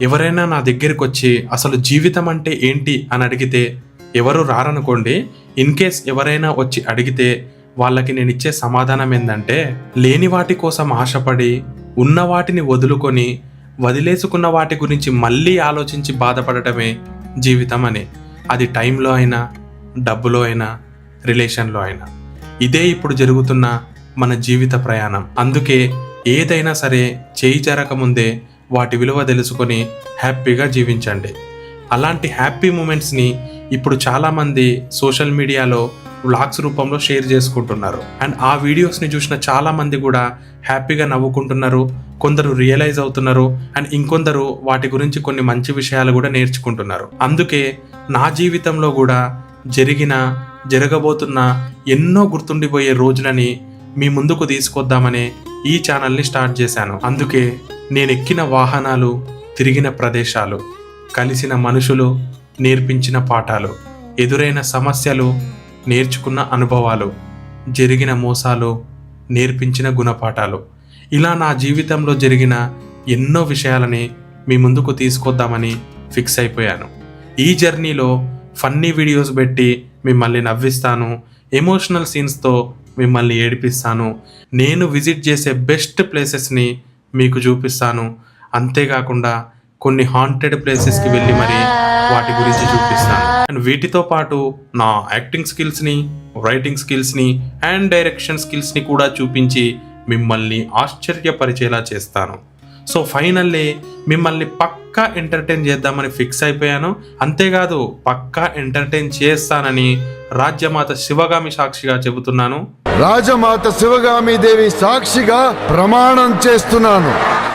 ఎవరైనా నా దగ్గరికి వచ్చి అసలు జీవితం అంటే ఏంటి అని అడిగితే ఎవరు రారనుకోండి. ఇన్ కేస్ ఎవరైనా వచ్చి అడిగితే వాళ్ళకి నేను ఇచ్చే సమాధానం ఏంటంటే, లేని వాటి కోసం ఆశపడి ఉన్న వాటిని వదులుకొని వదిలేసుకున్న వాటి గురించి మళ్ళీ ఆలోచించి బాధపడటమే జీవితం అని. అది టైంలో అయినా, డబ్బులో అయినా, రిలేషన్లో అయినా. ఇదే ఇప్పుడు జరుగుతున్న మన జీవిత ప్రయాణం. అందుకే ఏదైనా సరే చేయి జరగకముందే వాటి విలువ తెలుసుకొని హ్యాపీగా జీవించండి. అలాంటి హ్యాపీ మూమెంట్స్ని ఇప్పుడు చాలామంది సోషల్ మీడియాలో వ్లాగ్స్ రూపంలో షేర్ చేసుకుంటున్నారు. అండ్ ఆ వీడియోస్ని చూసిన చాలామంది కూడా హ్యాపీగా నవ్వుకుంటున్నారు. కొందరు రియలైజ్ అవుతున్నారు అండ్ ఇంకొందరు వాటి గురించి కొన్ని మంచి విషయాలు కూడా నేర్చుకుంటున్నారు. అందుకే నా జీవితంలో కూడా జరగబోతున్న ఎన్నో గుర్తుండిపోయే రోజులని మీ ముందుకు తీసుకొద్దామనే ఈ ఛానల్ని స్టార్ట్ చేశాను. అందుకే నేను ఎక్కిన వాహనాలు, తిరిగిన ప్రదేశాలు, కలిసిన మనుషులు, నేర్పించిన పాఠాలు, ఎదురైన సమస్యలు, నేర్చుకున్న అనుభవాలు, జరిగిన మోసాలు, నేర్పించిన గుణపాఠాలు, ఇలా నా జీవితంలో జరిగిన ఎన్నో విషయాలని మీ ముందుకు తీసుకొద్దామని ఫిక్స్ అయిపోయాను. ఈ జర్నీలో ఫన్నీ వీడియోస్ పెట్టి మిమ్మల్ని నవ్విస్తాను, ఎమోషనల్ సీన్స్తో మిమ్మల్ని ఏడిపిస్తాను, నేను విజిట్ చేసే బెస్ట్ ప్లేసెస్ని మీకు చూపిస్తాను. అంతేకాకుండా కొన్ని హాంటెడ్ ప్లేసెస్కి వెళ్ళి మరి వాటి గురించి చూపిస్తాను. అండ్ వీటితో పాటు నా యాక్టింగ్ స్కిల్స్ని, రైటింగ్ స్కిల్స్ని అండ్ డైరెక్షన్ స్కిల్స్ని కూడా చూపించి మిమ్మల్ని ఆశ్చర్యపరిచేలా చేస్తాను. సో ఫైనల్లీ మిమ్మల్ని పక్కా ఎంటర్టైన్ చేద్దామని ఫిక్స్ అయిపోయాను. అంతేకాదు పక్కా ఎంటర్టైన్ చేస్తానని రాజ్యమాత శివగామి సాక్షిగా చెబుతున్నాను. రాజమాత శివగామి దేవి సాక్షిగా ప్రమాణం చేస్తున్నాను.